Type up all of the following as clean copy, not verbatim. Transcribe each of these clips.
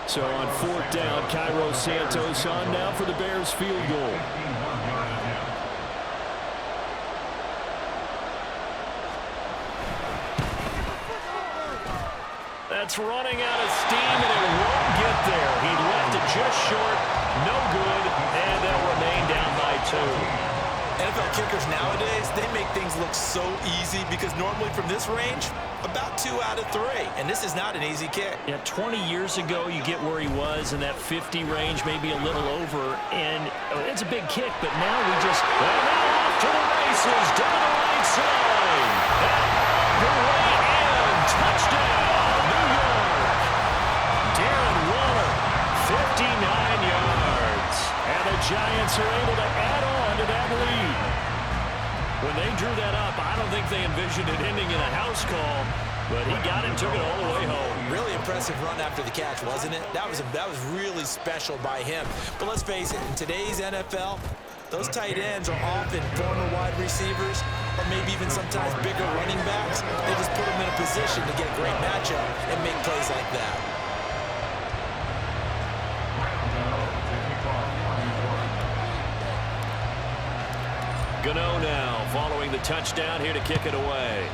So on fourth down, Cairo Santos on now for the Bears field goal. That's running out of steam, and it won't get there. He left it just short, no good, and they'll remain down by 2. NFL kickers nowadays, they make things look so easy because normally from this range, about 2 out of 3. And this is not an easy kick. Yeah, 20 years ago, you get where he was in that 50 range, maybe a little over. And it's a big kick, but now we just... Well, now off to the races, down the right side. And the way in, touchdown, New York. Darren Waller, 59 yards. And the Giants are able to add on to that lead. When they drew that up, I don't think they envisioned it ending in a house call, but he got it and took it all the way home. Really impressive run after the catch, wasn't it? That was really special by him. But let's face it, in today's NFL, those tight ends are often former wide receivers or maybe even sometimes bigger running backs. They just put them in a position to get a great matchup and make plays like that. Gano now following the touchdown here to kick it away.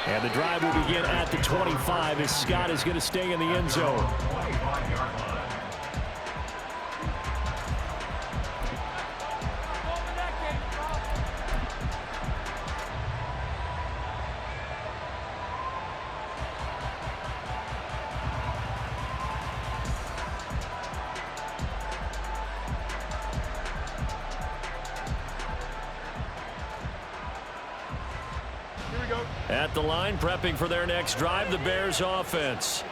And the drive will begin at the 25 as Scott is going to stay in the end zone. At the line, prepping for their next drive, the Bears offense.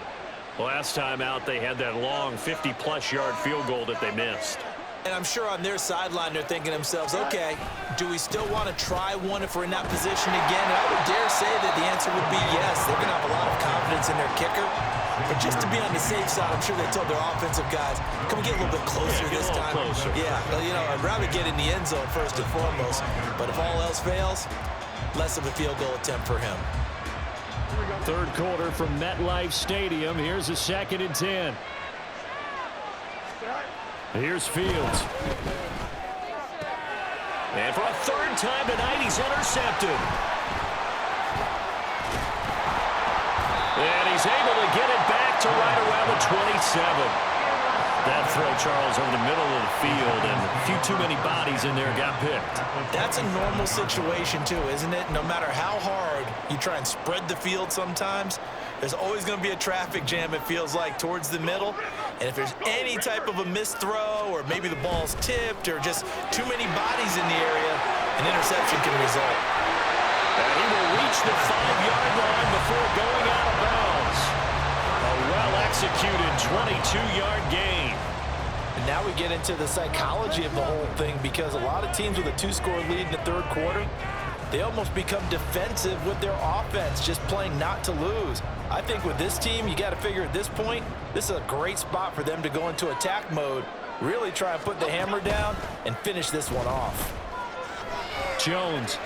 Last time out, they had that long 50-plus yard field goal that they missed. And I'm sure on their sideline, they're thinking to themselves, okay, do we still want to try one if we're in that position again? And I would dare say that the answer would be yes. They're going to have a lot of confidence in their kicker. But just to be on the safe side, I'm sure they told their offensive guys, can we get a little bit closer this time? Closer. Yeah, well, you know, I'd rather get in the end zone first and foremost. But if all else fails, less of a field goal attempt for him. Third quarter from MetLife Stadium. Here's a 2nd and 10. Here's Fields. And for a third time tonight, he's intercepted. And he's able to get it back to right around the 27. That throw, Charles, over the middle of the field, and a few too many bodies in there got picked. That's a normal situation, too, isn't it? No matter how hard you try and spread the field sometimes, there's always going to be a traffic jam, it feels like, towards the middle. And if there's any type of a missed throw or maybe the ball's tipped or just too many bodies in the area, an interception can result. And he will reach the 5-yard line before going out of bounds. A well-executed 22-yard gain. And now we get into the psychology of the whole thing because a lot of teams with a 2-score lead in the third quarter, they almost become defensive with their offense, just playing not to lose. I think with this team, you got to figure at this point, this is a great spot for them to go into attack mode, really try and put the hammer down and finish this one off. Jones.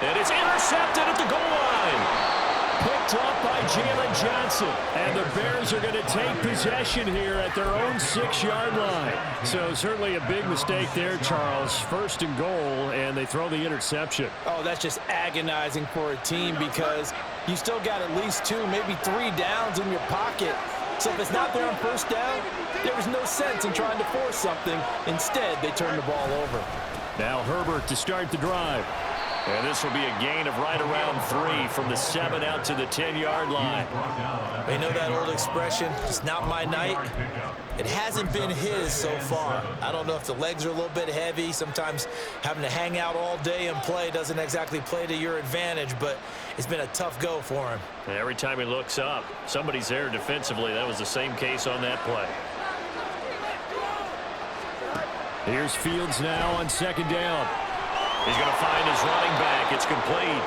And it's intercepted at the goal line. Picked up by Jalen Johnson. And the Bears are going to take possession here at their own 6-yard line. So certainly a big mistake there, Charles. 1st and goal, and they throw the interception. Oh, that's just agonizing for a team because you still got at least 2, maybe 3 downs in your pocket. So if it's not there on 1st down, there was no sense in trying to force something. Instead, they turn the ball over. Now Herbert to start the drive. And this will be a gain of right around 3 from the 7 out to the 10-yard line. They know that old expression, it's not my night. It hasn't been his so far. I don't know if the legs are a little bit heavy. Sometimes having to hang out all day and play doesn't exactly play to your advantage, but it's been a tough go for him. And every time he looks up, somebody's there defensively. That was the same case on that play. Here's Fields now on 2nd down. He's going to find his running back. It's complete.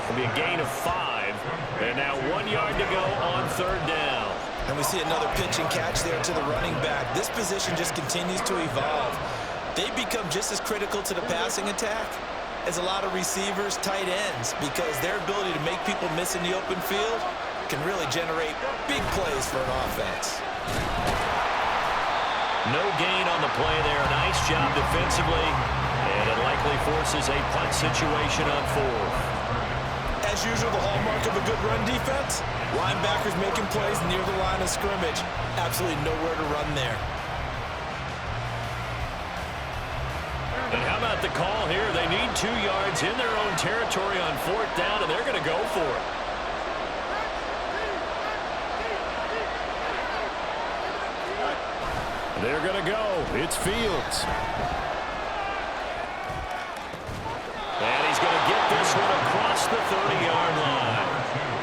It'll be a gain of 5. And now 1 yard to go on 3rd down. And we see another pitch and catch there to the running back. This position just continues to evolve. They become just as critical to the passing attack is a lot of receivers, tight ends, because their ability to make people miss in the open field can really generate big plays for an offense. No gain on the play there. Nice job defensively. And it likely forces a punt situation on fourth. As usual, the hallmark of a good run defense, linebackers making plays near the line of scrimmage. Absolutely nowhere to run there. And how about the call here? They need 2 yards in their own territory on fourth down, and they're going to go for it. They're going to go. It's Fields. And he's going to get this one across the 30-yard line.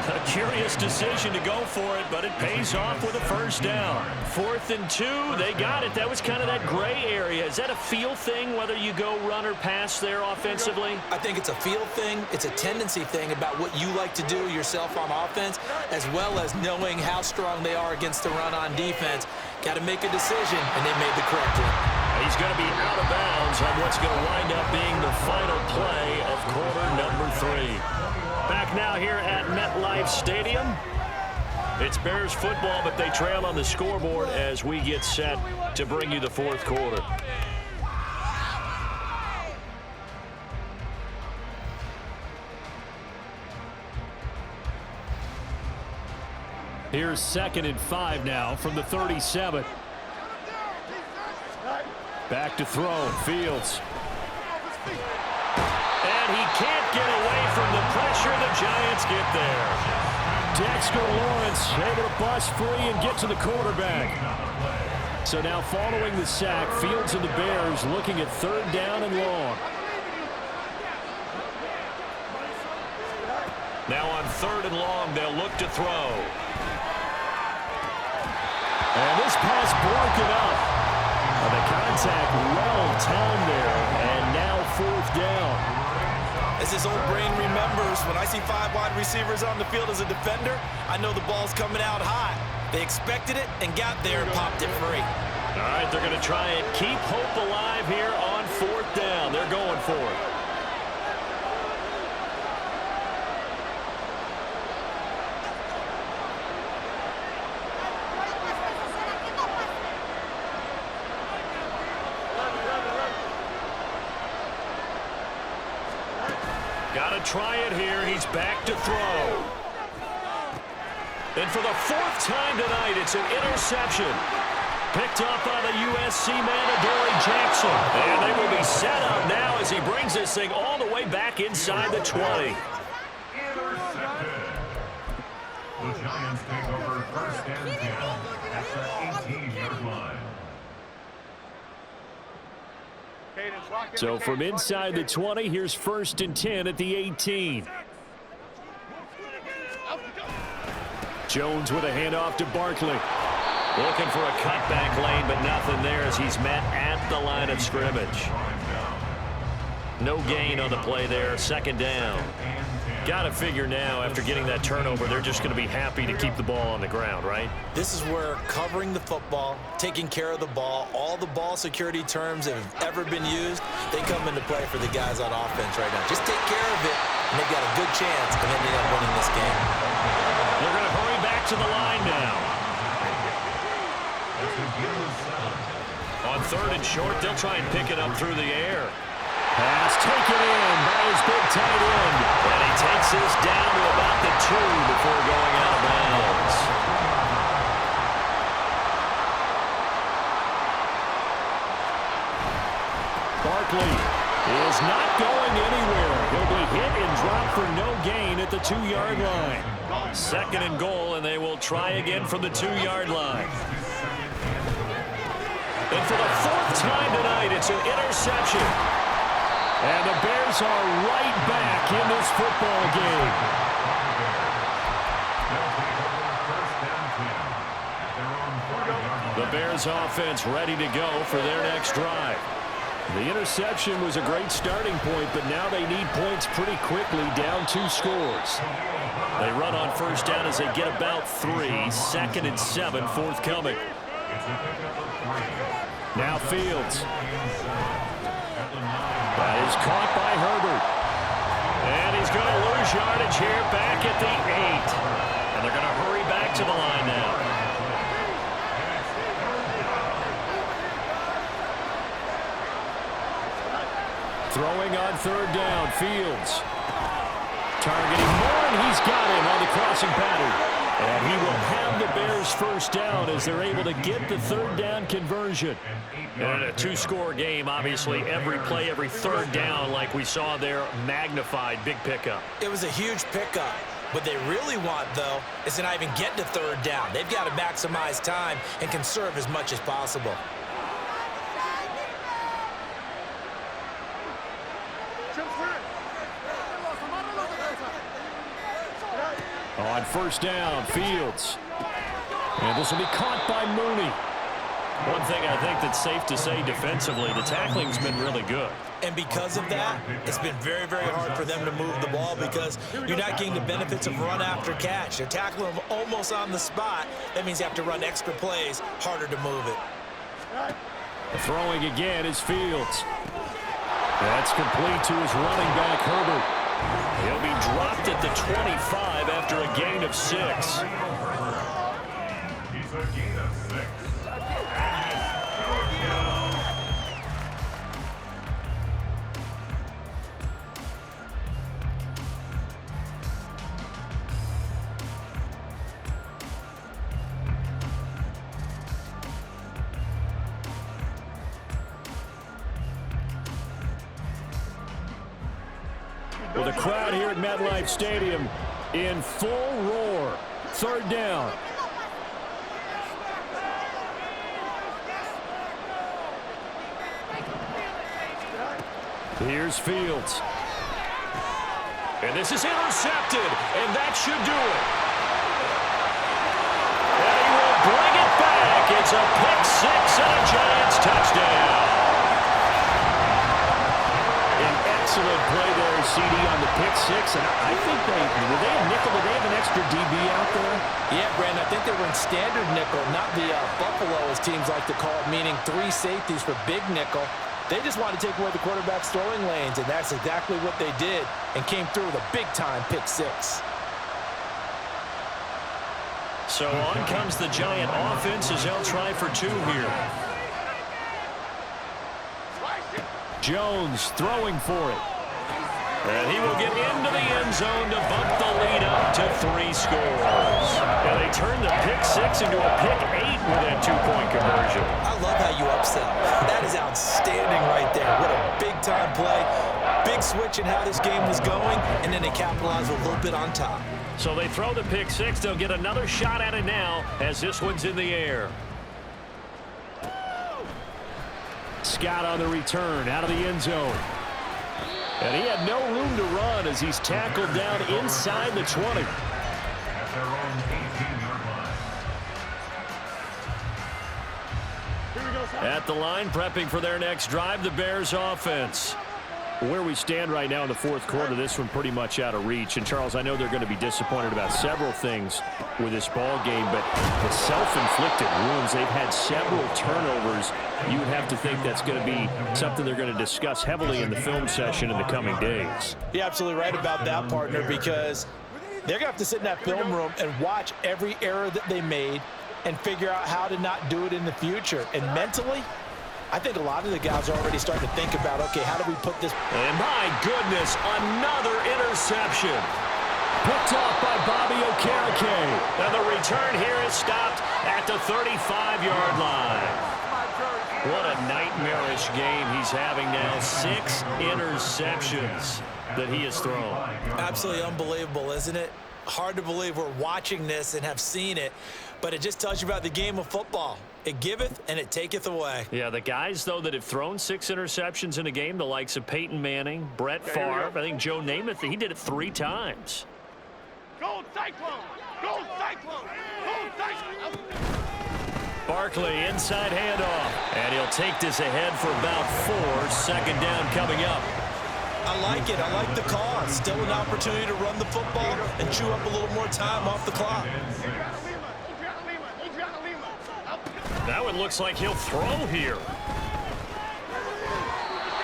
A curious decision to go for it, but it pays off with a first down. 4th and 2, they got it. That was kind of that gray area. Is that a feel thing, whether you go run or pass there offensively? I think it's a feel thing. It's a tendency thing about what you like to do yourself on offense, as well as knowing how strong they are against the run on defense. Got to make a decision, and they made the correct one. He's going to be out of bounds on what's going to wind up being the final play of quarter number 3. Back now here at MetLife Stadium. It's Bears football, but they trail on the scoreboard as we get set to bring you the fourth quarter. Here's 2nd and 5 now from the 37. Back to throw. Fields. And he can't get away from the pressure. The Giants get there. Dexter Lawrence able to bust free and get to the quarterback. So now following the sack, Fields and the Bears looking at 3rd down and long. Now on 3rd and long, they'll look to throw. And this pass broken up. The contact well timed there, and now 4th down. As this old brain remembers, when I see 5 wide receivers on the field as a defender, I know the ball's coming out hot. They expected it and got there and popped it free. All right, they're going to try and keep hope alive here on 4th down. They're going for it. Got to try it here. He's back to throw. And for the 4th time tonight, it's an interception. Picked up by the USC man, Adoree Jackson. And they will be set up now as he brings this thing all the way back inside the 20. The Giants take over 1st and 10 at the 18-yard line. So from inside the 20, here's 1st and 10 at the 18. Jones with a handoff to Barkley. Looking for a cutback lane, but nothing there as he's met at the line of scrimmage. No gain on the play there. 2nd down. Got to figure now, after getting that turnover, they're just going to be happy to keep the ball on the ground, right? This is where covering the football, taking care of the ball, all the ball security terms that have ever been used, they come into play for the guys on offense right now. Just take care of it, and they've got a good chance of ending up winning this game. They're going to hurry back to the line now. On 3rd and short, they'll try and pick it up through the air. Pass taken in by his big tight end. And he takes this down to about the 2 before going out of bounds. Barkley is not going anywhere. He'll be hit and dropped for no gain at the 2-yard line. 2nd and goal, and they will try again from the 2-yard line. And for the 4th time tonight, it's an interception. And the Bears are right back in this football game. The Bears offense ready to go for their next drive. The interception was a great starting point, but now they need points pretty quickly, down 2 scores. They run on 1st down as they get about 3. 2nd and 7 forthcoming. Now Fields. That is caught by Herbert. And he's going to lose yardage here back at the 8. And they're going to hurry back to the line now. Throwing on third down, Fields. Targeting Moore, and he's got him on the crossing pattern. And he will have the Bears first down as they're able to get the third down conversion. And in a two-score game, obviously, every play, every third down, like we saw there, magnified, big pickup. It was a huge pickup. What they really want, though, is to not even get to third down. They've got to maximize time and conserve as much as possible. On first down, Fields. And this will be caught by Mooney. One thing I think that's safe to say defensively, the tackling's been really good. And because of that, it's been very, very hard for them to move the ball because you're not getting the benefits of run after catch. They're tackling them almost on the spot. That means you have to run extra plays, harder to move it. Throwing again is Fields. That's complete to his running back, Herbert. He'll be dropped at the 25 after a gain of 6. He's a gain of 6. With a crowd here at MetLife Stadium in full roar. Third down. Here's Fields. And this is intercepted, and that should do it. And he will bring it back. It's a pick six and a Giants touchdown. Excellent play there, CD, on the pick six, and I think were they a nickel? Did they have an extra DB out there? Yeah, Brandon, I think they were in standard nickel, not the Buffalo, as teams like to call it, meaning 3 safeties for big nickel. They just wanted to take away the quarterback's throwing lanes, and that's exactly what they did, and came through with a big-time pick six. So on comes the Giant offense as they'll try for 2 here. Jones throwing for it. And he will get into the end zone to bump the lead up to 3 scores. And they turn the pick six into a pick 8 with that 2-point conversion. I love how you upsell. That is outstanding right there. What a big-time play. Big switch in how this game was going, and then they capitalize a little bit on top. So they throw the pick six. They'll get another shot at it now as this one's in the air. Scott on the return out of the end zone. And he had no room to run as he's tackled down inside the 20. At their own 18-yard line. At the line, prepping for their next drive, the Bears offense. Where we stand right now in the fourth quarter, this one pretty much out of reach. And, Charles, I know they're going to be disappointed about several things with this ball game, but the self-inflicted wounds, they've had several turnovers. You would have to think that's going to be something they're going to discuss heavily in the film session in the coming days. You're absolutely right about that, partner, because they're going to have to sit in that film room and watch every error that they made and figure out how to not do it in the future. And mentally, I think a lot of the guys are already starting to think about, okay, how do we put this? And my goodness, another interception. Picked off by Bobby Okereke. And the return here is stopped at the 35-yard line. What a nightmarish game he's having now. 6 interceptions that he has thrown. Absolutely unbelievable, isn't it? Hard to believe we're watching this and have seen it, but it just tells you about the game of football. It giveth and it taketh away. Yeah, the guys, though, that have thrown 6 interceptions in a game, the likes of Peyton Manning, Brett Favre, I think Joe Namath, he did it 3 times. Gold Cyclone! Gold Cyclone! Gold Cyclone! Barkley, inside handoff. And he'll take this ahead for about 4. Second down coming up. I like it. I like the cause. Still an opportunity to run the football and chew up a little more time off the clock. That one looks like he'll throw here.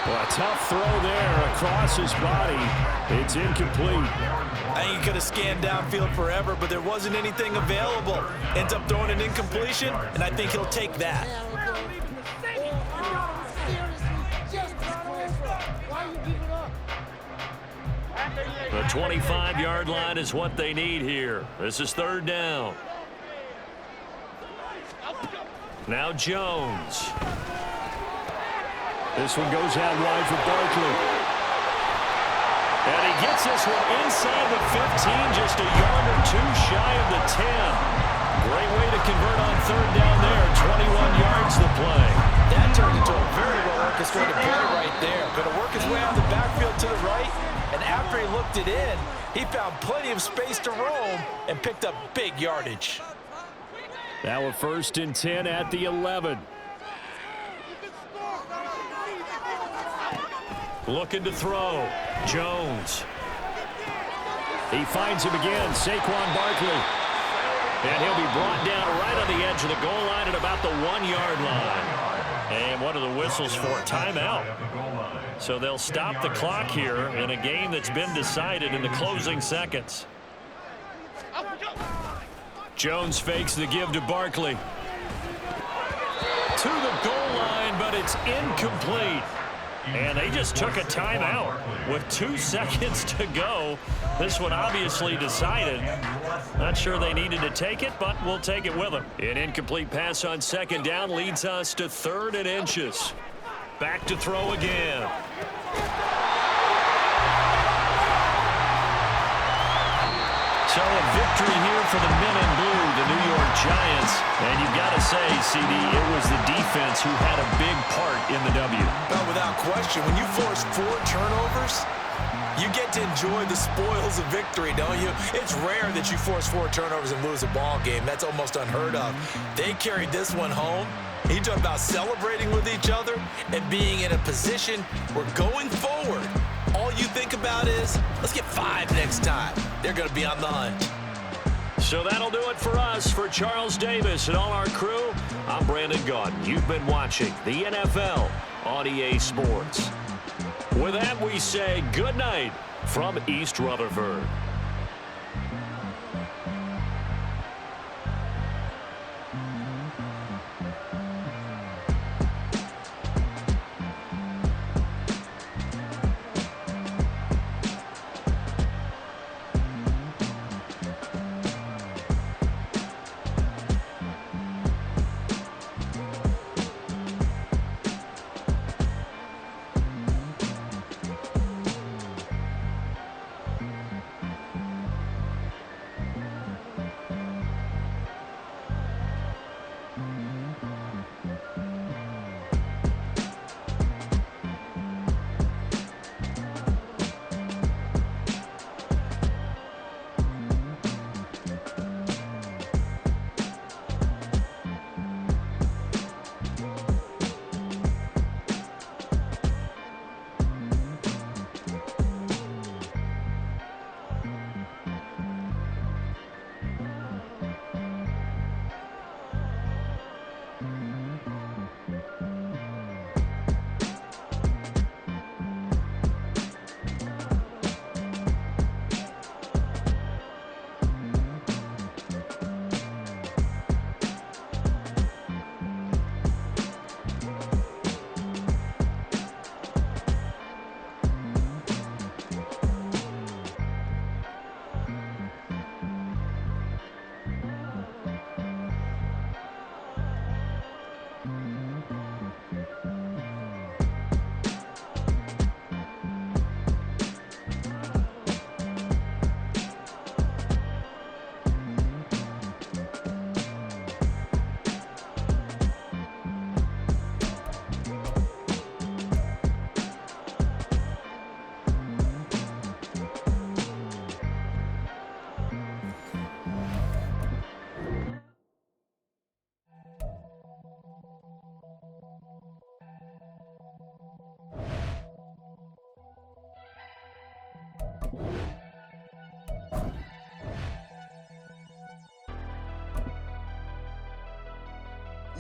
Well, a tough throw there across his body. It's incomplete. I think he could have scanned downfield forever, but there wasn't anything available. Ends up throwing an incompletion, and I think he'll take that. The 25-yard line is what they need here. This is third down. Now Jones. This one goes out wide for Barkley. And he gets this one inside the 15, just a yard or two shy of the 10. Great way to convert on third down there. 21 yards to play. That turned into a very well-orchestrated play right there. Going to work his way out of the backfield to the right, and after he looked it in, he found plenty of space to roam and picked up big yardage. Now a 1st and 10 at the 11. Looking to throw. Jones. He finds him again. Saquon Barkley. And he'll be brought down right on the edge of the goal line at about the 1-yard line. And what are the whistles for? Timeout. So they'll stop the clock here in a game that's been decided in the closing seconds. Jones fakes the give to Barkley. To the goal line, but it's incomplete. And they just took a timeout with 2 seconds to go. This one obviously decided. Not sure they needed to take it, but we'll take it with them. An incomplete pass on 2nd down leads us to 3rd and inches. Back to throw again. So a victory here for the men in blue, the New York Giants. And you've got to say, CD, it was the defense who had a big part in the W. But without question, when you force 4 turnovers, you get to enjoy the spoils of victory, don't you? It's rare that you force 4 turnovers and lose a ball game. That's almost unheard of. They carried this one home. You talk about celebrating with each other and being in a position where going forward, all you think about is, let's get 5 next time. They're going to be on the hunt. So that'll do it for us. For Charles Davis and all our crew, I'm Brandon Gaudin. You've been watching the NFL on EA Sports. With that, we say good night from East Rutherford.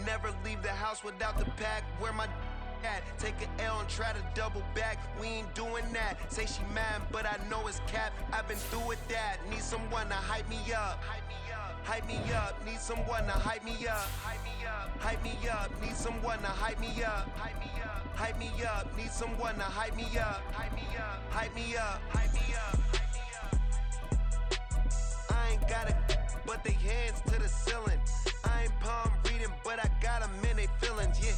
Never leave the house without the pack. Where my Take an L and try to double back. We ain't doing that. Say she mad, but I know it's cap. I've been through with that. Need someone to hype me up. Hype me up. Need someone to hype me up. Hype me up. Need someone to hype me up. Hype me up. Need someone to hype me up. Hype me up. Hype me up. Hype me up. I ain't got it, but they hands to the ceiling. I ain't palm reading, but I got them in they feelings. Yeah.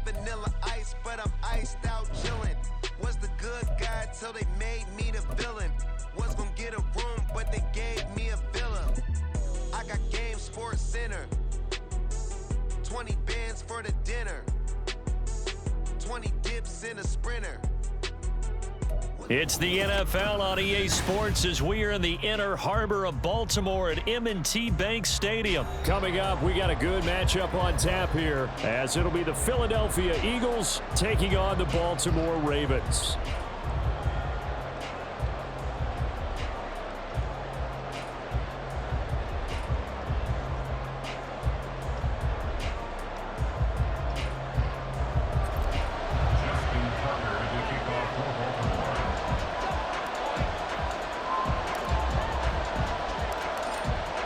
Vanilla ice, but I'm iced out chillin'. Was the good guy till they made me the villain. Was gonna get a room, but they gave me a villa. I got Game Sports Center. 20 bands for the dinner. 20 dips in a sprinter. It's the NFL on EA Sports as we are in the inner harbor of Baltimore at M&T Bank Stadium. Coming up, we got a good matchup on tap here as it'll be the Philadelphia Eagles taking on the Baltimore Ravens.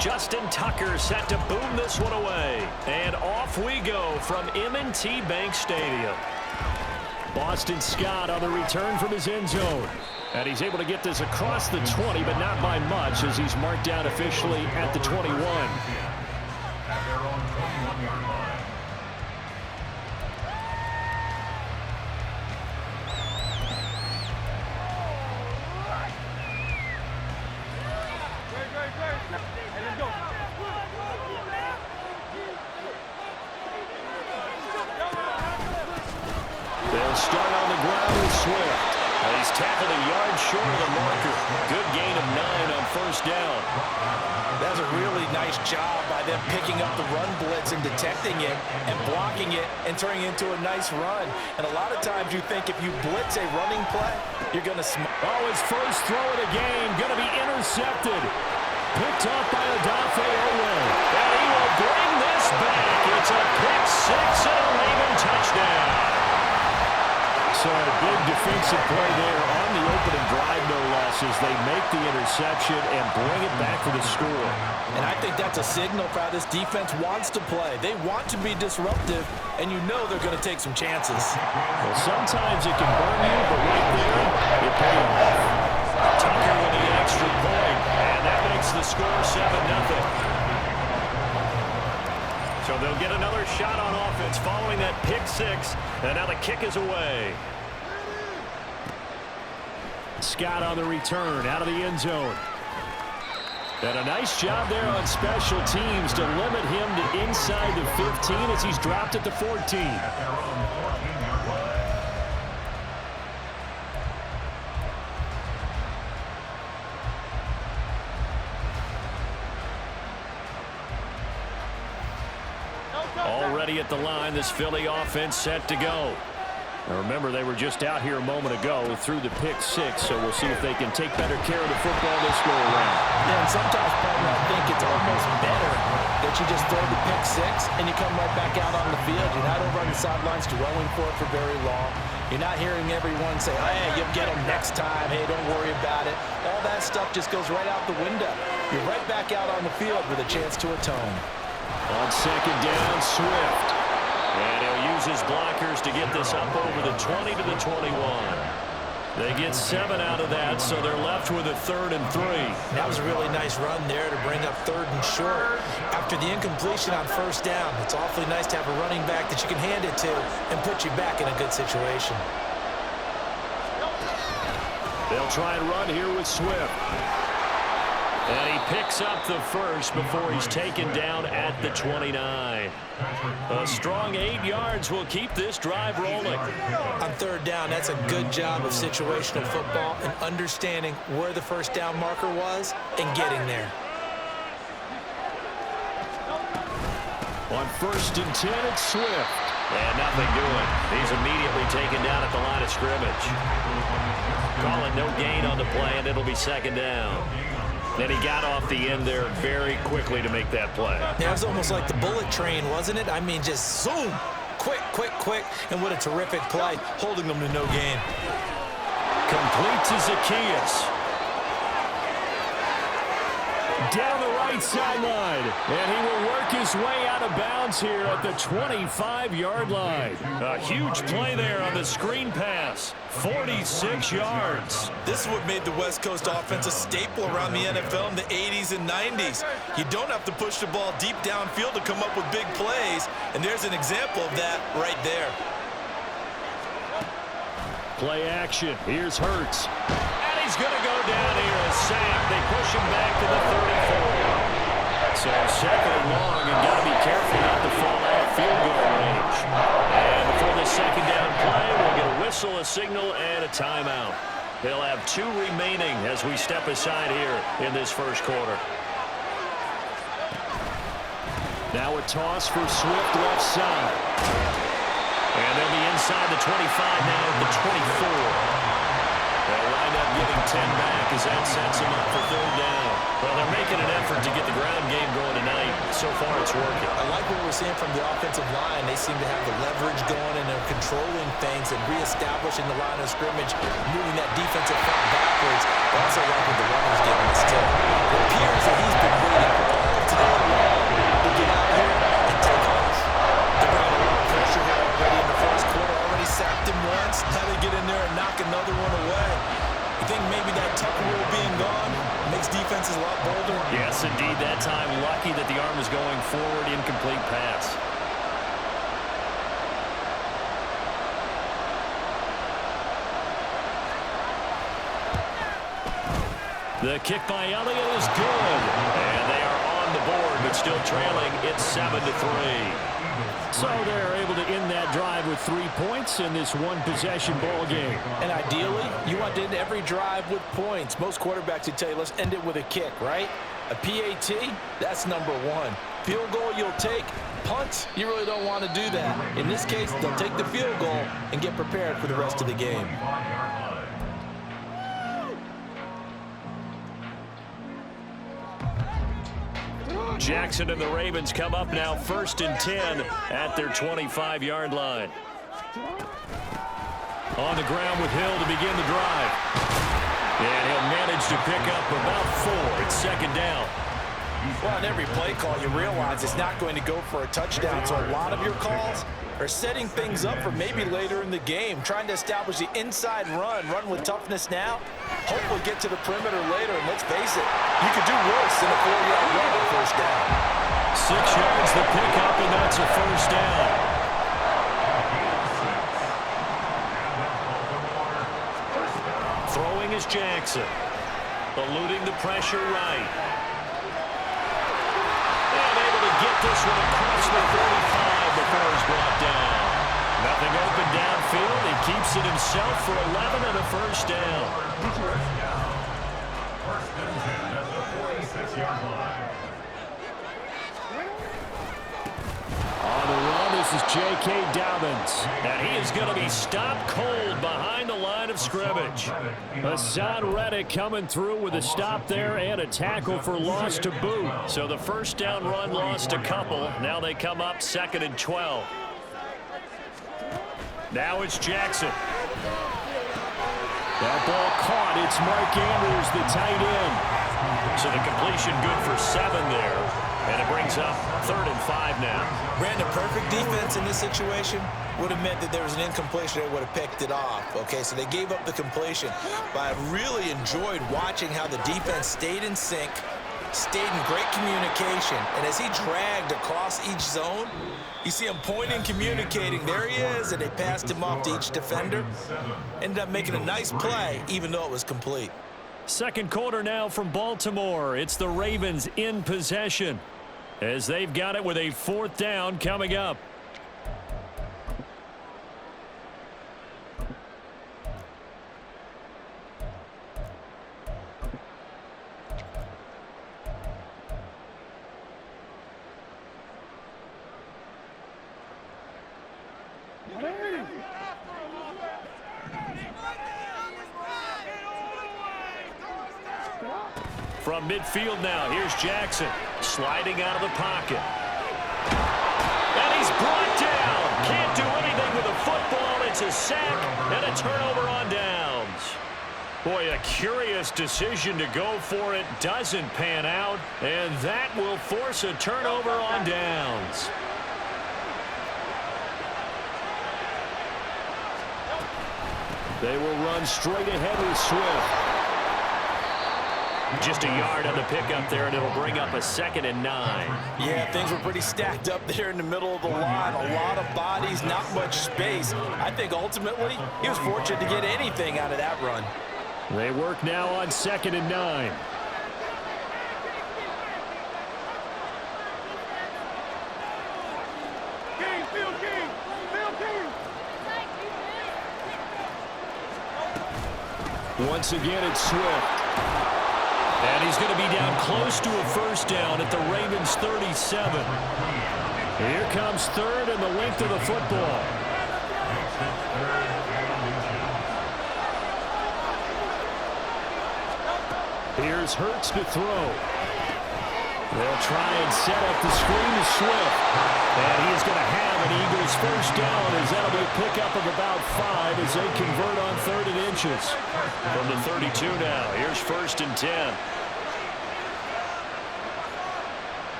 Justin Tucker set to boom this one away. And off we go from M&T Bank Stadium. Boston Scott on the return from his end zone. And he's able to get this across the 20, but not by much as he's marked down officially at the 21. At their own 21-yard line. They'll start on the ground with Swift. And he's tackled a yard short of the marker. Good gain of 9 on first down. That's a really nice job by them picking up the run blitz and detecting it and blocking it and turning it into a nice run. And a lot of times you think if you blitz a running play, you're going to his first throw of the game going to be intercepted. Picked up by Odafe Oweh. And he will bring this back. It's a pick six and a Raven touchdown. So a big defensive play there on the opening drive, no less, as they make the interception and bring it back for the score. And I think that's a signal for how this defense wants to play. They want to be disruptive, and you know they're going to take some chances. Well, sometimes it can burn you, but right there, it paid off. Tucker with the extra point, and that makes the score 7-0. So they'll get another shot on offense following that pick six, and now the kick is away. Scott on the return out of the end zone. And a nice job there on special teams to limit him to inside the 15 as he's dropped at the 14. At their own 14-yard line. Already at the line, this Philly offense set to go. Now remember, they were just out here a moment ago through the pick six, so we'll see if they can take better care of the football this go around. Yeah, and sometimes, partner, I think it's almost better that you just throw the pick six and you come right back out on the field. You're not over on the sidelines dwelling for it for very long. You're not hearing everyone say, hey, you'll get them next time. Hey, don't worry about it. All that stuff just goes right out the window. You're right back out on the field with a chance to atone. On second down, Swift. And he'll use his blockers to get this up over the 20 to the 21. They get 7 out of that, so they're left with a 3rd and 3. That was a really nice run there to bring up 3rd and short. After the incompletion on first down, it's awfully nice to have a running back that you can hand it to and put you back in a good situation. They'll try and run here with Swift. And he picks up the first before he's taken down at the 29. A strong 8 yards will keep this drive rolling. On third down, that's a good job of situational football and understanding where the first down marker was and getting there. On 1st and 10, it's Swift. And nothing doing. He's immediately taken down at the line of scrimmage. Call it no gain on the play, and it'll be 2nd down. And he got off the end there very quickly to make that play. Yeah, it was almost like the bullet train, wasn't it? I mean, just zoom. Quick, quick, quick. And what a terrific play, holding them to no gain. Complete to Zacchaeus. Down the right sideline. And he will work his way out of bounds here at the 25-yard line. A huge play there on the screen pass. 46 yards. This is what made the West Coast offense a staple around the NFL in the 80s and 90s. You don't have to push the ball deep downfield to come up with big plays, and there's an example of that right there. Play action. Here's Hurts. And he's going to go down here. A sack. They push him back to the 34. So second and long, and got to be careful not to fall out of field goal range. And for the second down play, we'll get a whistle, a signal, and a timeout. They'll have 2 remaining as we step aside here in this first quarter. Now a toss for Swift left side. And they'll be inside the 25 now at the 24. They'll wind up getting 10 back as that sets them up for third down. Well, they're making an effort to get the ground game going tonight. So far, it's working. I like what we're seeing from the offensive line. They seem to have the leverage going, and they're controlling things and reestablishing the line of scrimmage, moving that defensive front backwards. I also like what the runner's giving us, too. It appears that he's been waiting all today long to get out here and take off. They're bringing a lot of pressure here already in the first quarter. Already sacked him once. Now they get in there and knock another one away. You think maybe that Tucker rule being gone makes defenses a lot bolder? Yes, indeed. That time, lucky that the arm was going forward, incomplete pass. The kick by Elliott is good. And they are on the board, but still trailing. It's 7-3. So they're able to end that drive with 3 points in this one-possession ball game. And ideally, you want to end every drive with points. Most quarterbacks would tell you, let's end it with a kick, right? A PAT, that's number 1. Field goal you'll take. Punts, you really don't want to do that. In this case, they'll take the field goal and get prepared for the rest of the game. Jackson and the Ravens come up now 1st and 10 at their 25-yard line. On the ground with Hill to begin the drive. And he'll manage to pick up about 4. It's second down. Well, on every play call, you realize it's not going to go for a touchdown. So a lot of your calls are setting things up for maybe later in the game, trying to establish the inside run with toughness now, hopefully get to the perimeter later. And let's face it, you could do worse than a 4-yard run on first down. 6 yards the pickup, and that's a first down. Throwing is Jackson, eluding the pressure right. And able to get this one across the 35 before he's brought down. Nothing open downfield. He keeps it himself for 11 and a first down. First and 10 at the 46-yard line. On the run, this is J.K. Dobbins. And he is going to be stopped cold behind the line of scrimmage. Hassan Reddick coming through with a stop there and a tackle for loss to boot. So the first down run lost a couple. Now they come up 2nd and 12. Now it's Jackson. That ball caught. It's Mark Andrews, the tight end. So the completion good for 7 there. And it brings up 3rd and 5 now. Brandon, perfect defense in this situation would have meant that there was an incompletion. They would have picked it off. Okay, so they gave up the completion. But I really enjoyed watching how the defense stayed in sync, stayed in great communication. And as he dragged across each zone, you see him pointing, communicating. There he is, and they passed him off to each defender. Ended up making a nice play, even though it was complete. Second quarter now from Baltimore. It's the Ravens in possession, as they've got it with a 4th down coming up. From midfield now, here's Jackson sliding out of the pocket. And he's brought down. Can't do anything with a football. It's a sack and a turnover on downs. Boy, a curious decision to go for it. Doesn't pan out. And that will force a turnover on downs. They will run straight ahead with Swift. Just a yard on the pickup there, and it'll bring up a 2nd and 9. Yeah, things were pretty stacked up there in the middle of the line. A lot of bodies, not much space. I think ultimately he was fortunate to get anything out of that run. They work now on 2nd and 9. Once again, it's Swift. And he's going to be down close to a first down at the Ravens 37. Here comes 3rd and the length of the football. Here's Hurts to throw. They'll try and set up the screen to Swift. And he is going to have an Eagles first down as that'll be a pickup of about 5 as they convert on 3rd and inches. From the 32 now, here's 1st and 10.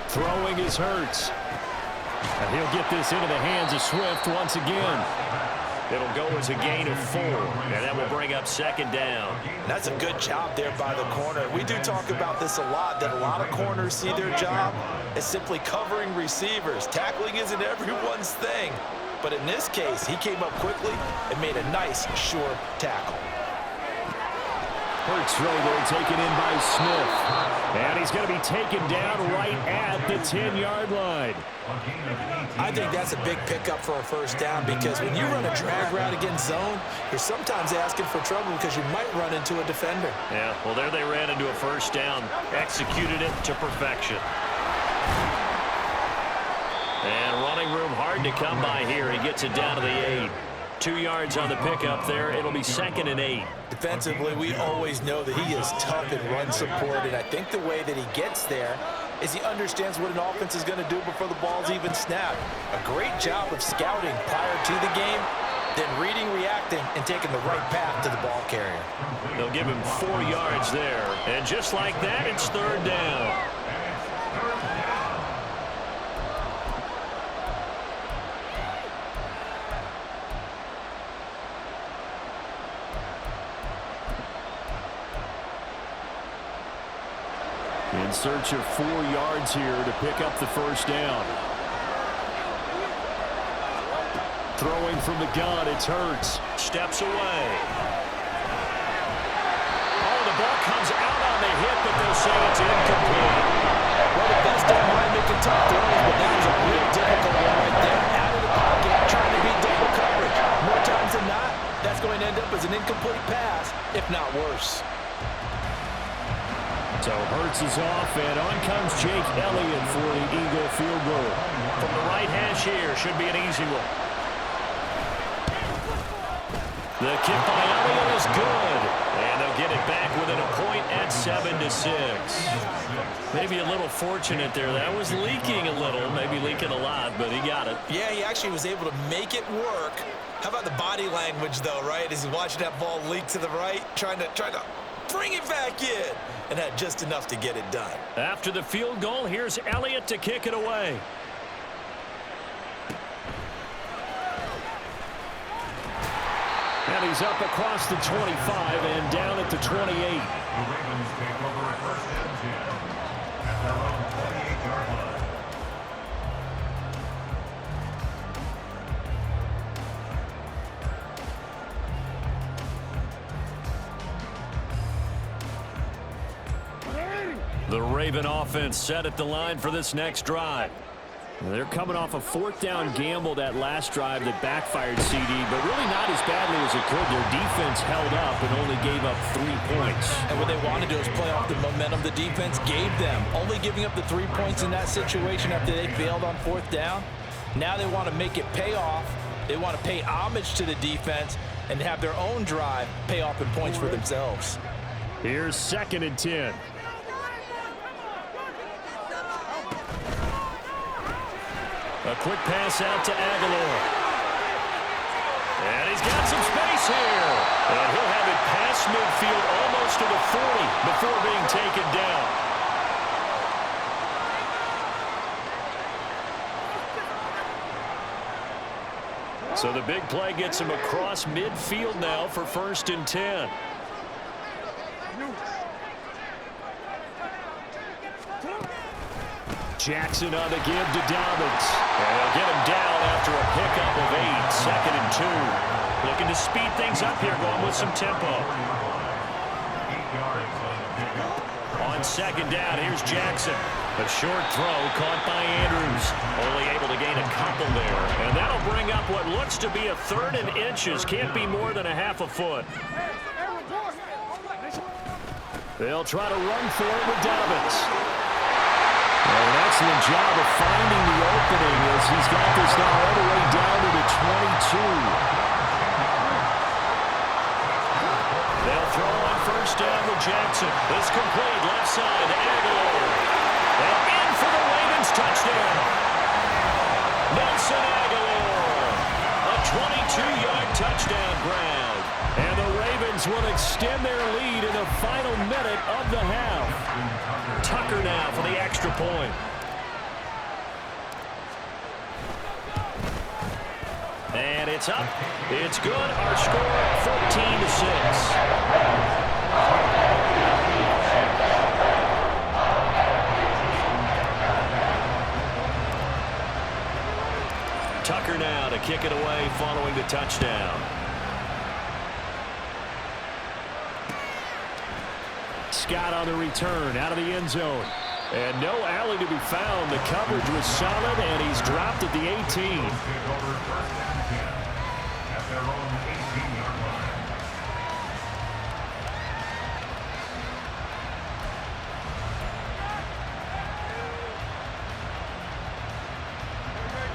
Throwing is Hurts. And he'll get this into the hands of Swift once again. It'll go as a gain of 4, and that will bring up 2nd down. That's a good job there by the corner. We do talk about this a lot, that a lot of corners see their job as simply covering receivers. Tackling isn't everyone's thing. But in this case, he came up quickly and made a nice, short tackle. Hurts throw there taken in by Smith. And he's going to be taken down right at the 10-yard line. I think that's a big pickup for a first down because when you run a drag route against zone, you're sometimes asking for trouble because you might run into a defender. Yeah, well, there they ran into a first down. Executed it to perfection. And running room hard to come by here. He gets it down to the 8. 2 yards on the pickup there. It'll be 2nd and 8. Defensively, we always know that he is tough in run support, and I think the way that he gets there is he understands what an offense is going to do before the ball's even snapped. A great job of scouting prior to the game, then reading, reacting, and taking the right path to the ball carrier. They'll give him 4 yards there, and just like that, it's 3rd down. In search of 4 yards here to pick up the first down. Throwing from the gun, it's Hurts. Steps away. Oh, the ball comes out on the hit, but they'll say it's incomplete. Well, the best don't mind making tough throws, but that was a real difficult one right there. Out of the pocket, trying to beat double coverage. More times than not, that's going to end up as an incomplete pass, if not worse. So Hurts is off, and on comes Jake Elliott for the Eagle field goal. From the right hash here, should be an easy one. The kick by Elliott is good, and they'll get it back within a point at 7-6. Maybe a little fortunate there. That was leaking a little, maybe leaking a lot, but he got it. Yeah, he actually was able to make it work. How about the body language, though, right? As he's watching that ball leak to the right, trying to bring it back in, and had just enough to get it done. After the field goal, here's Elliott to kick it away. And he's up across the 25 and down at the 28. The Ravens take over 1st and 10 at their own 28-yard line. The Raven offense set at the line for this next drive. They're coming off a 4th down gamble that last drive that backfired CD, but really not as badly as it could. Their defense held up and only gave up 3 points. And what they wanted to do is play off the momentum the defense gave them. Only giving up the 3 points in that situation after they failed on 4th down. Now they want to make it pay off They want to pay homage to the defense and have their own drive pay off in points for themselves. Here's 2nd and 10. A quick pass out to Aguilar. And he's got some space here. And he'll have it past midfield almost to the 40 before being taken down. So the big play gets him across midfield now for 1st and 10. Jackson on the give to Dobbins. And they'll get him down after a pickup of 8. 2nd and 2. Looking to speed things up here, going with some tempo. On 2nd down, here's Jackson. A short throw caught by Andrews. Only able to gain a couple there. And that'll bring up what looks to be a 3rd and inches. Can't be more than a half a foot. They'll try to run for it with Dobbins. An excellent job of finding the opening as he's got this now all the way down to the 22. They'll throw on 1st down with Jackson. It's complete left side to Aguilar. And in for the Ravens touchdown. Nelson Aguilar. A 22-yard touchdown grab. And the Ravens will extend their lead in the final minute of the half. Tucker now for the extra point. And it's up. It's good. Our score 14-6. Tucker now to kick it away following the touchdown. Scott on the return out of the end zone. And no alley to be found. The coverage was solid, and he's dropped at the 18.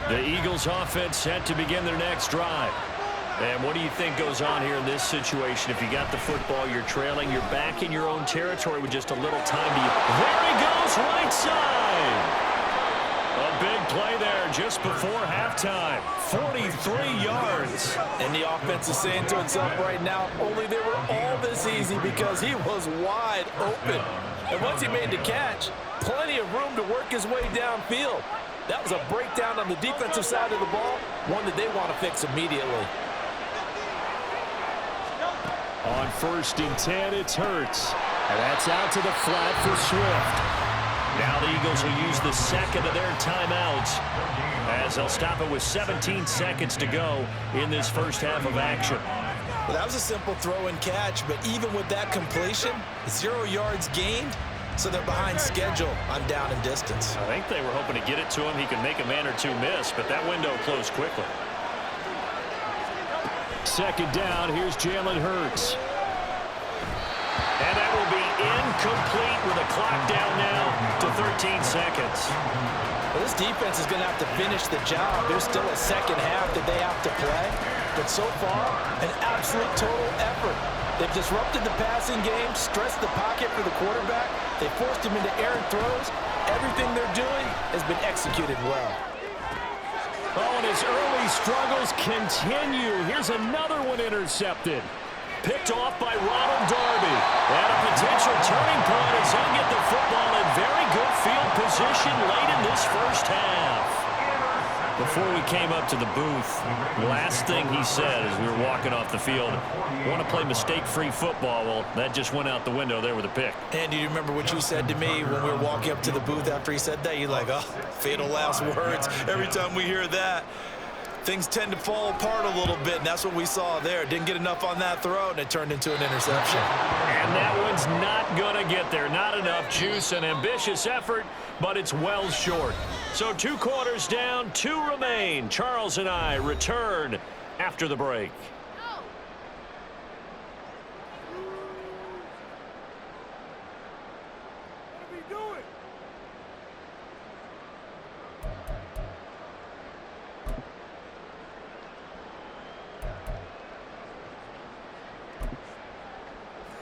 The Eagles offense set to begin their next drive. And what do you think goes on here in this situation? If you got the football, you're trailing, you're back in your own territory with just a little time to you. There he goes, right side. A big play there just before halftime. 43 yards. And the offense is saying to itself right now, only they were all this easy because he was wide open. And once he made the catch, plenty of room to work his way downfield. That was a breakdown on the defensive side of the ball, one that they want to fix immediately. On 1st and 10, it's Hurts. And that's out to the flat for Swift. Now the Eagles will use the 2nd of their timeouts as they'll stop it with 17 seconds to go in this first half of action. Well, that was a simple throw and catch, but even with that completion, 0 yards gained, so they're behind schedule on down and distance. I think they were hoping to get it to him. He could make a man or two miss, but that window closed quickly. 2nd down, here's Jalen Hurts. And that will be incomplete with a clock down now to 13 seconds. Well, this defense is going to have to finish the job. There's still a second half that they have to play. But so far, an absolute total effort. They've disrupted the passing game, stressed the pocket for the quarterback. They forced him into errant throws. Everything they're doing has been executed well. Oh, and his early struggles continue. Here's another one intercepted. Picked off by Ronald Darby. And a potential turning point as he'll get the football in very good field position late in this first half. Before we came up to the booth, the last thing he said as we were walking off the field, want to play mistake-free football. Well, that just went out the window there with a pick. And do you remember what you said to me when we were walking up to the booth after he said that? You're like, oh, fatal last words. Every time we hear that, things tend to fall apart a little bit, and that's what we saw there. Didn't get enough on that throw, and it turned into an interception. And that one's not going to get there. Not enough juice, an ambitious effort, but it's well short. So 2 quarters down, 2 remain. Charles and I return after the break.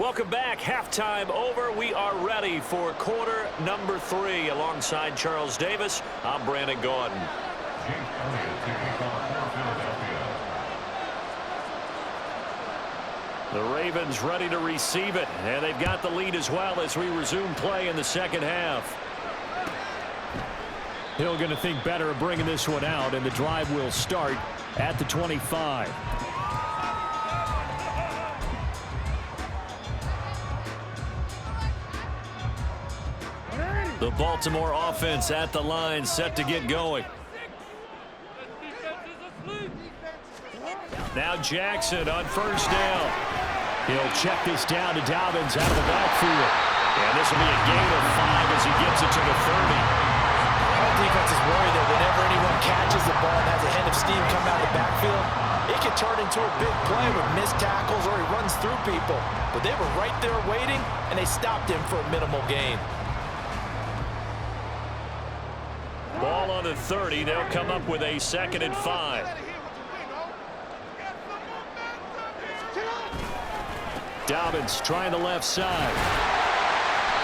Welcome back. Halftime over. We are ready for quarter number 3. Alongside Charles Davis, I'm Brandon Gaudin. The Ravens ready to receive it, and they've got the lead as well as we resume play in the second half. Hill going to think better of bringing this one out, and the drive will start at the 25. The Baltimore offense at the line, set to get going. Now Jackson on first down. He'll check this down to Dobbins out of the backfield. And this will be a gain of 5 as he gets it to the 30. Our defense is worried that whenever anyone catches the ball and has a head of steam come out of the backfield, it can turn into a big play with missed tackles or he runs through people. But they were right there waiting, and they stopped him for a minimal gain. Ball on the 30. They'll come up with a 2nd and 5. Dobbins trying the left side.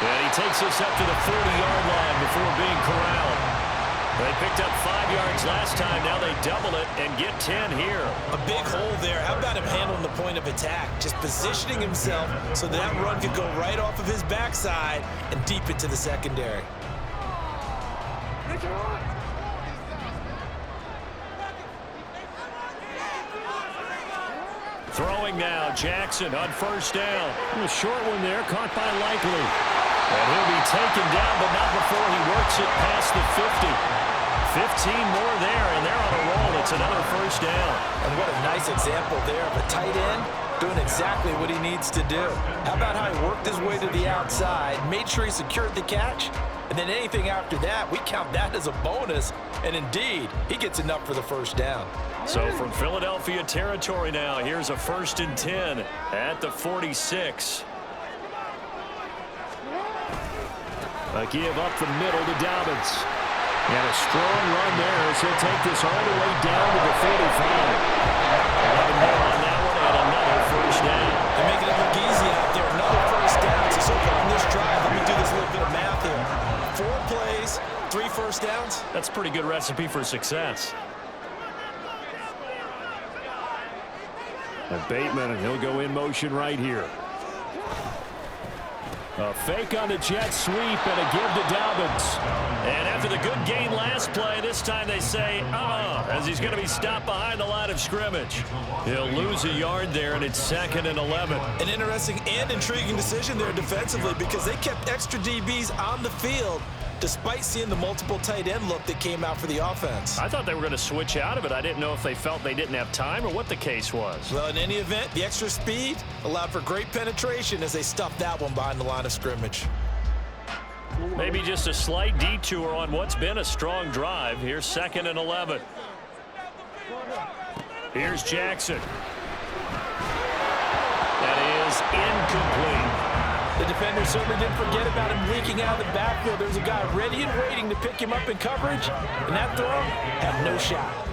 And he takes us up to the 40-yard line before being corralled. They picked up 5 yards last time. Now they double it and get 10 here. A big hole there. How about him handling the point of attack? Just positioning himself so that run could go right off of his backside and deep into the secondary. Throwing now, Jackson on first down. A short one there, caught by Likely. And he'll be taken down, but not before he works it past the 50. 15 more there, and they're on a roll. It's another first down. And what a nice example there of a tight end doing exactly what he needs to do. How about how he worked his way to the outside, made sure he secured the catch, and then anything after that, we count that as a bonus. And indeed, he gets enough for the first down. So from Philadelphia territory now, here's a 1st and 10 at the 46. A give up the middle to Dobbins. And a strong run there as he'll take this all the way down to the 45. 11 more on that one and another first down. They're making it look easy out there. Another first down. So far on this drive, let me do this little bit of math here. 4 plays, 3 first downs. That's a pretty good recipe for success. And Bateman, and he'll go in motion right here. A fake on the jet sweep and a give to Dobbins. And after the good game last play, this time they say, as he's going to be stopped behind the line of scrimmage. He'll lose a yard there, and it's 2nd and 11. An interesting and intriguing decision there defensively because they kept extra DBs on the field despite seeing the multiple tight end look that came out for the offense. I thought they were going to switch out of it. I didn't know if they felt they didn't have time or what the case was. Well, in any event, the extra speed allowed for great penetration as they stuffed that one behind the line of scrimmage. Maybe just a slight detour on what's been a strong drive. Here's 2nd and 11. Here's Jackson. That is incomplete. The defender certainly didn't forget about him leaking out of the backfield. There's a guy ready and waiting to pick him up in coverage, and that throw had no shot.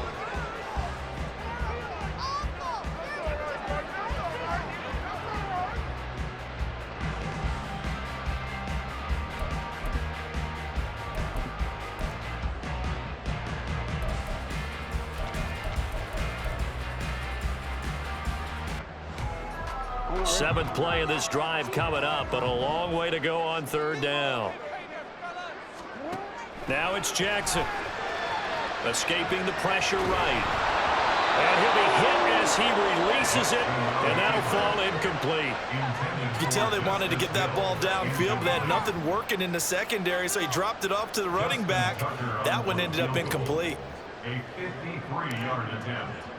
Seventh play of this drive coming up, but a long way to go on 3rd down. Now it's Jackson. Escaping the pressure right. And he'll be hit as he releases it, and that'll fall incomplete. You can tell they wanted to get that ball downfield, but they had nothing working in the secondary, so he dropped it off to the running back. That one ended up incomplete. A 53-yard attempt.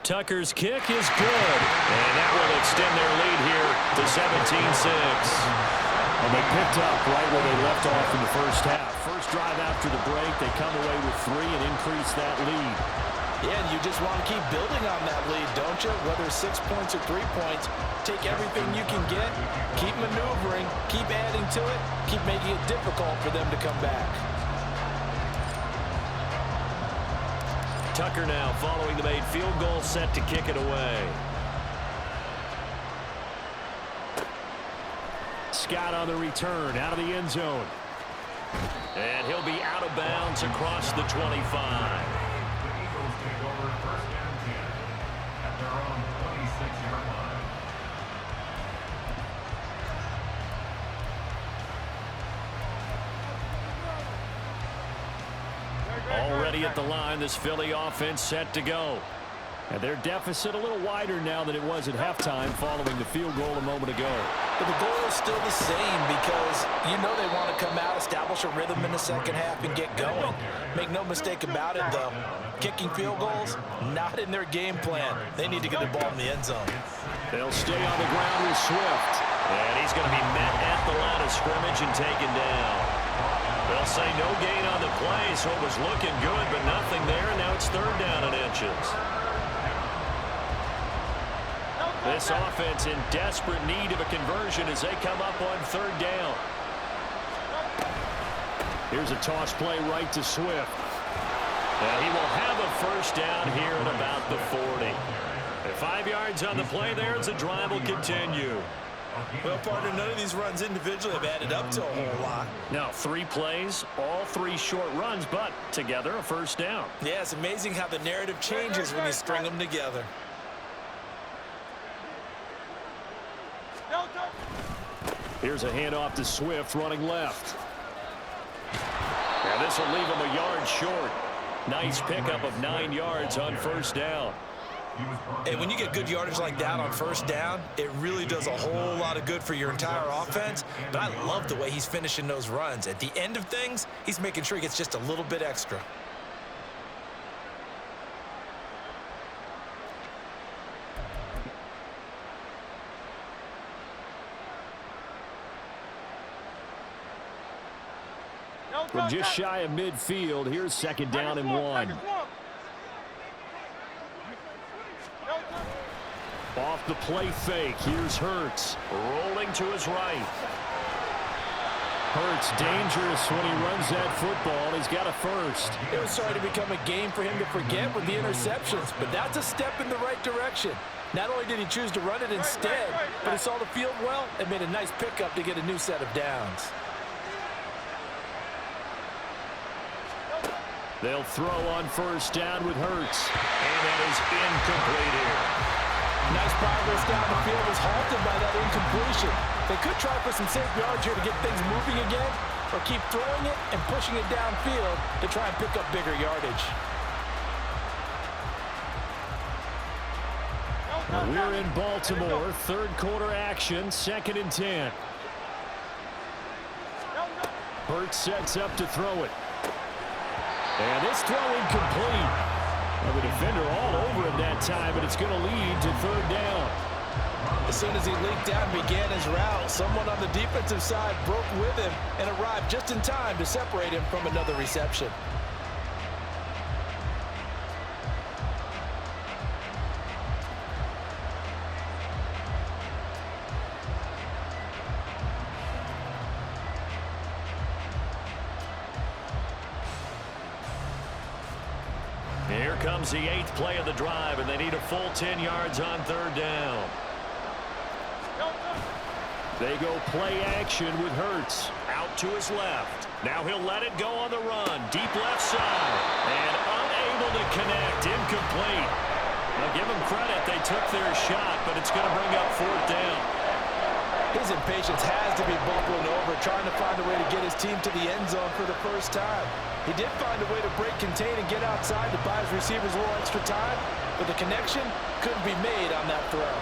Tucker's kick is good, and that will extend their lead here to 17-6. And they picked up right where they left off in the first half. First drive after the break, they come away with 3 and increase that lead. Yeah, and you just want to keep building on that lead, don't you? Whether 6 points or 3 points, take everything you can get, keep maneuvering, keep adding to it, keep making it difficult for them to come back. Tucker now following the made field goal, set to kick it away. Scott on the return out of the end zone. And he'll be out of bounds across the 25. The Eagles take over first and 10 at their own 26-yard line. Already at the line, this Philly offense set to go. And their deficit a little wider now than it was at halftime following the field goal a moment ago. But the goal is still the same because you know they want to come out, establish a rhythm in the second half, and get going. Make no mistake about it, though. Kicking field goals, not in their game plan. They need to get the ball in the end zone. They'll stay on the ground with Swift. And he's going to be met at the line of scrimmage and taken down. They'll say no gain on the play, so it was looking good, but nothing there, and now it's third down and inches. This offense in desperate need of a conversion as they come up on third down. Here's a toss play right to Swift. And he will have a first down here at about the 40. And 5 yards on the play there as the drive will continue. Well, partner, none of these runs individually have added up to a whole lot. Now, 3 plays, all 3 short runs, but together a first down. Yeah, it's amazing how the narrative changes when you string them together. Here's a handoff to Swift running left. Now this will leave him a yard short. Nice pickup of 9 yards on first down. And when you get good yardage like that on first down, it really does a whole lot of good for your entire offense. But I love the way he's finishing those runs. At the end of things, he's making sure he gets just a little bit extra. From just shy of midfield, here's second down and 1. Off the play fake, here's Hurts. Rolling to his right. Hurts dangerous when he runs that football. He's got a first. It was starting to become a game for him to forget with the interceptions, but that's a step in the right direction. Not only did he choose to run it instead, but he saw the field well and made a nice pickup to get a new set of downs. They'll throw on first down with Hurts. And that is incomplete here. Nice progress down the field was halted by that incompletion. They could try for some safe yards here to get things moving again, or keep throwing it and pushing it downfield to try and pick up bigger yardage. We're in Baltimore, third quarter action, 2nd and 10. Hurts sets up to throw it. And this throw incomplete. Well, the defender all over him that time, but it's going to lead to third down. As soon as he leaped down and began his route, someone on the defensive side broke with him and arrived just in time to separate him from another reception. Here comes the 8th play of the drive, and they need a full 10 yards on third down. They go play action with Hurts. Out to his left. Now he'll let it go on the run. Deep left side. And unable to connect. Incomplete. Now give them credit. They took their shot, but it's going to bring up fourth down. His impatience has to be bubbling over, trying to find a way to get his team to the end zone for the first time. He did find a way to break, contain, and get outside to buy his receivers a little extra time, but the connection couldn't be made on that throw.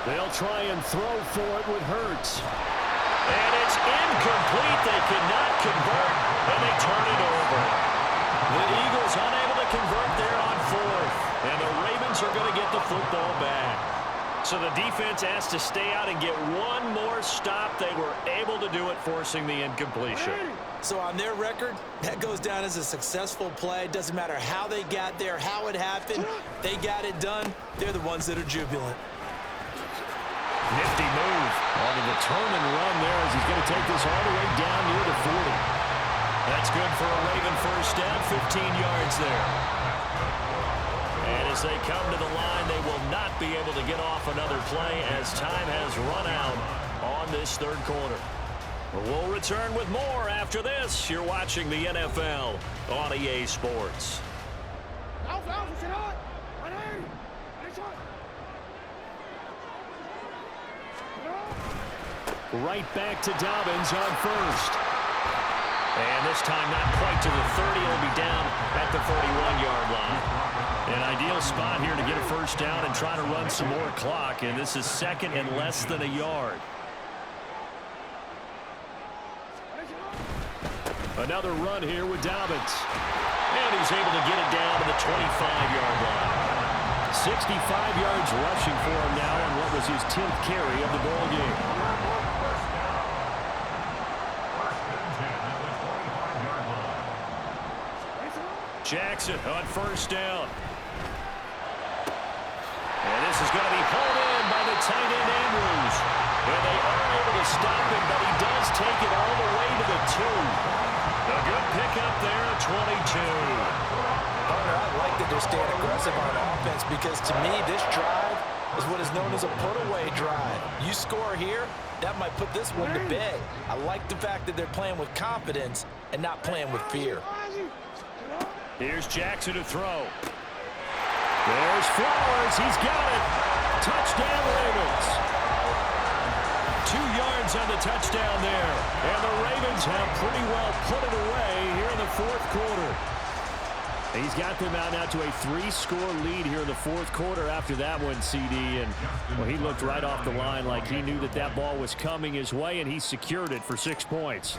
They'll try and throw for it with Hurts. And it's incomplete. They could not convert, and they turn it over. The Eagles unable to convert there on fourth, and the Ravens are going to get the football back. So the defense asked to stay out and get one more stop. They were able to do it, forcing the incompletion. So on their record, that goes down as a successful play. Doesn't matter how they got there, how it happened. They got it done. They're the ones that are jubilant. Nifty move on the return and run there as he's going to take this all the way down near the 40. That's good for a Raven first down, 15 yards there. And as they come to the line, they will not be able to get off another play as time has run out on this third quarter. We'll return with more after this. You're watching the NFL on EA Sports. Right back to Dobbins on first. And this time not quite to the 30. It'll be down at the 41-yard line. An ideal spot here to get a first down and try to run some more clock. And this is second and less than a yard. Another run here with Dobbins. And he's able to get it down to the 25-yard line. 65 yards rushing for him now on what was his 10th carry of the ball game. Jackson on first down. And this is going to be pulled in by the tight end Andrews. And they are able to stop him, but he does take it all the way to the 2. A good pickup there at 22. I like that they're staying aggressive on offense because to me this drive is what is known as a put-away drive. You score here, that might put this one to bed. I like the fact that they're playing with confidence and not playing with fear. Here's Jackson to throw. There's Flowers. He's got it. Touchdown, Ravens. 2 yards on the touchdown there. And the Ravens have pretty well put it away here in the fourth quarter. He's got them out now to a 3-score lead here in the fourth quarter after that one, CD. And, well, he looked right off the line like he knew that that ball was coming his way, and he secured it for 6 points.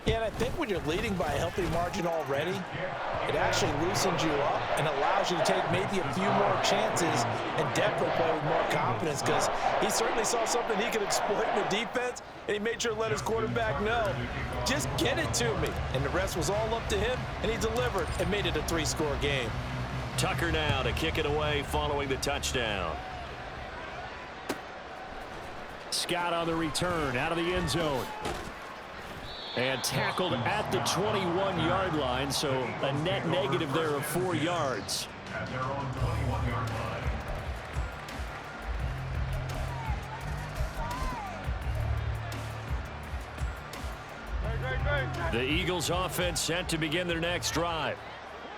Yeah, and I think when you're leading by a healthy margin already, it actually loosens you up and allows you to take maybe a few more chances and definitely play with more confidence because he certainly saw something he could exploit in the defense, and he made sure to let his quarterback know, just get it to me. And the rest was all up to him, and he delivered and made it a 3-score game. Tucker now to kick it away following the touchdown. Scott on the return out of the end zone. And tackled at the 21-yard line, so a net negative there of 4 yards. At their own 21-yard line. The Eagles offense set to begin their next drive.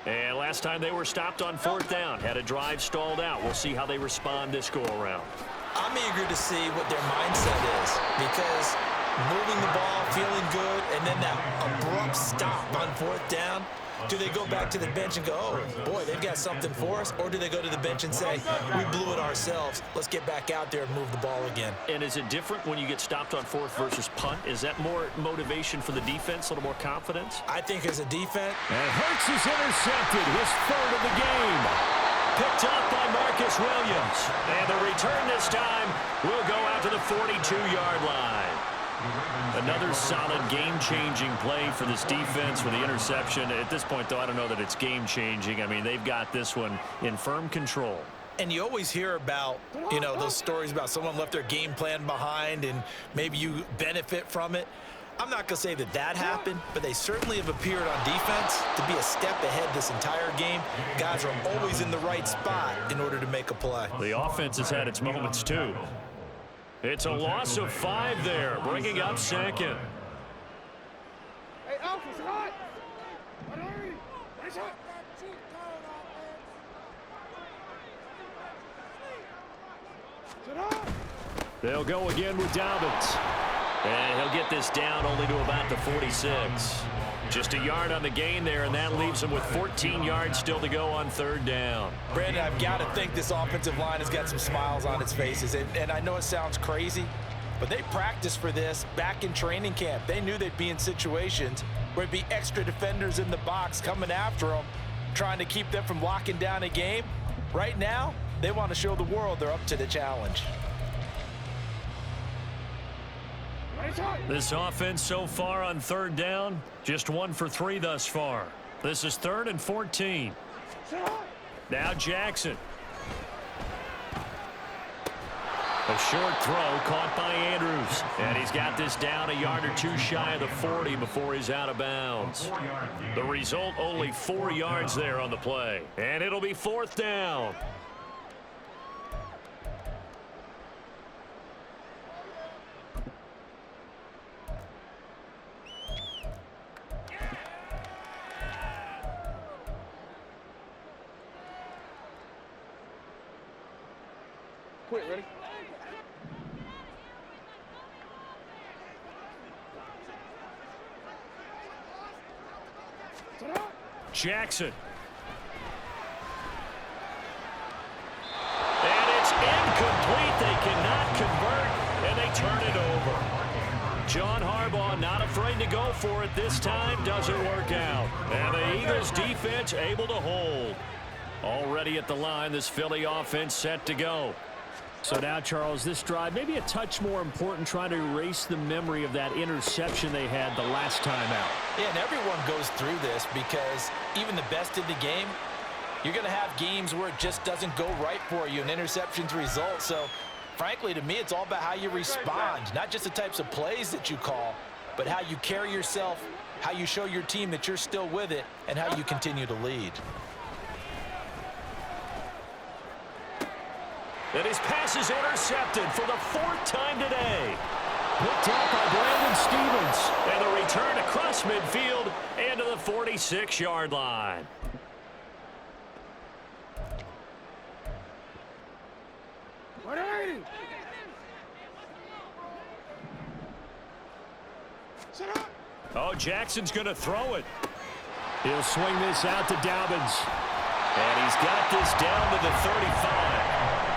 And last time they were stopped on fourth down, had a drive stalled out. We'll see how they respond this go-around. I'm eager to see what their mindset is because moving the ball, feeling good, and then that abrupt stop on fourth down. Do they go back to the bench and go, oh, boy, they've got something for us? Or do they go to the bench and say, we blew it ourselves. Let's get back out there and move the ball again. And is it different when you get stopped on fourth versus punt? Is that more motivation for the defense, a little more confidence? I think as a defense. And Hurts is intercepted, his third of the game. Picked up by Marcus Williams. And the return this time will go out to the 42-yard line. Another solid game-changing play for this defense with the interception. At this point, though, I don't know that it's game-changing. I mean, they've got this one in firm control. And you always hear about, you know, those stories about someone left their game plan behind and maybe you benefit from it. I'm not going to say that that happened, but they certainly have appeared on defense to be a step ahead this entire game. Guys are always in the right spot in order to make a play. The offense has had its moments, too. It's a loss of 5 there, bringing up second. Hey, Alpha, Scott! Nice shot! They'll go again with Dobbins. And he'll get this down only to about the 46. Just a yard on the gain there, and that leaves him with 14 yards still to go on third down. Brandon, I've got to think this offensive line has got some smiles on its faces. And I know it sounds crazy, but they practiced for this back in training camp. They knew they'd be in situations where it'd be extra defenders in the box coming after them, trying to keep them from locking down a game. Right now, they want to show the world they're up to the challenge. This offense so far on third down, just 1 for 3 thus far. This is 3rd and 14. Now Jackson. A short throw caught by Andrews. And he's got this down a yard or two shy of the 40 before he's out of bounds. The result, only 4 yards there on the play. And it'll be 4th down. Quit, ready? Jackson. And it's incomplete. They cannot convert, and they turn it over. John Harbaugh not afraid to go for it this time. Doesn't work out. And the Eagles defense able to hold. Already at the line, this Philly offense set to go. So now, Charles, this drive maybe a touch more important, trying to erase the memory of that interception they had the last time out. Yeah, and everyone goes through this because even the best in the game, you're going to have games where it just doesn't go right for you and interceptions result. So, frankly, to me, it's all about how you respond, not just the types of plays that you call, but how you carry yourself, how you show your team that you're still with it, and how you continue to lead. And his pass is intercepted for the 4th time today. Picked up by Brandon Stevens. And the return across midfield and to the 46-yard line. Oh, Jackson's going to throw it. He'll swing this out to Dobbins. And he's got this down to the 35.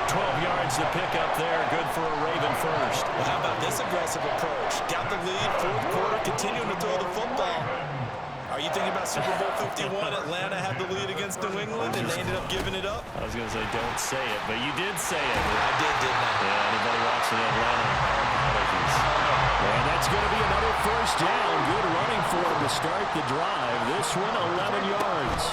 12 yards to pick up there. Good for a Raven first. Well, how about this aggressive approach? Got the lead, 4th quarter, continuing to throw the football. Are you thinking about Super Bowl 51? Atlanta had the lead against New England, and they ended up giving it up? I was going to say, don't say it, but you did say it. I did, didn't I? Yeah, anybody watching Atlanta, apologies. And that's going to be another 1st down. Good running for him to start the drive. This one, 11 yards.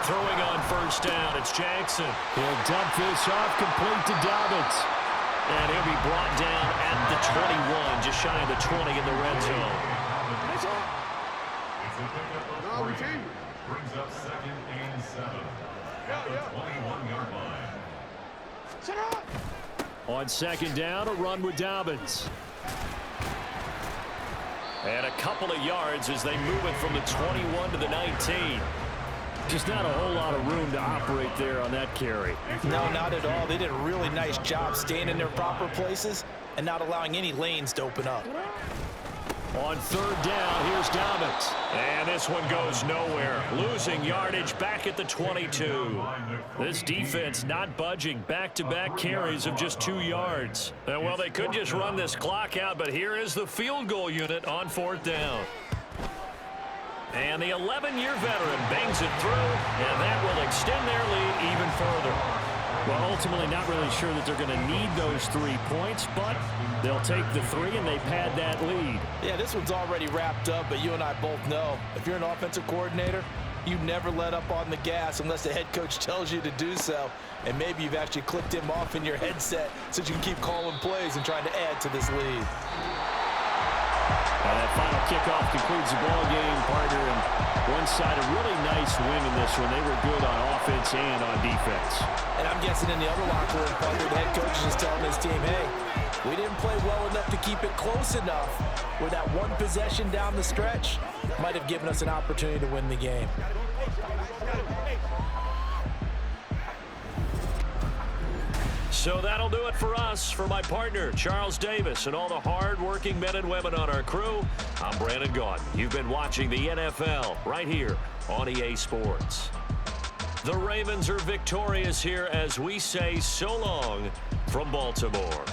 Throwing on 1st down, it's Jackson. He'll dump this off complete to Dobbins. And he'll be brought down at the 21, just shy of the 20 in the red zone. It's a pickup of 40. Brings up 2nd and 7 at the 21-yard line. On 2nd down, a run with Dobbins. And a couple of yards as they move it from the 21 to the 19. Just not a whole lot of room to operate there on that carry. No, not at all. They did a really nice job staying in their proper places and not allowing any lanes to open up. On 3rd down, here's Dobbins. And this one goes nowhere. Losing yardage back at the 22. This defense not budging. Back-to-back carries of just 2 yards. And, well, they could just run this clock out, but here is the field goal unit on 4th down. And the 11-year veteran bangs it through, and that will extend their lead even further. Well, ultimately not really sure that they're going to need those 3 points, but they'll take the 3 and they pad that lead. Yeah, this one's already wrapped up, but you and I both know if you're an offensive coordinator, you never let up on the gas unless the head coach tells you to do so. And maybe you've actually clicked him off in your headset so you can keep calling plays and trying to add to this lead. That final kickoff concludes the ball game, partner, and one side a really nice win in this one. They were good on offense and on defense. And I'm guessing in the other locker room, partner, the head coach is just telling his team, hey, we didn't play well enough to keep it close enough where that one possession down the stretch might have given us an opportunity to win the game. So that'll do it for us. For my partner, Charles Davis, and all the hard-working men and women on our crew, I'm Brandon Gaudin. You've been watching the NFL right here on EA Sports. The Ravens are victorious here as we say so long from Baltimore.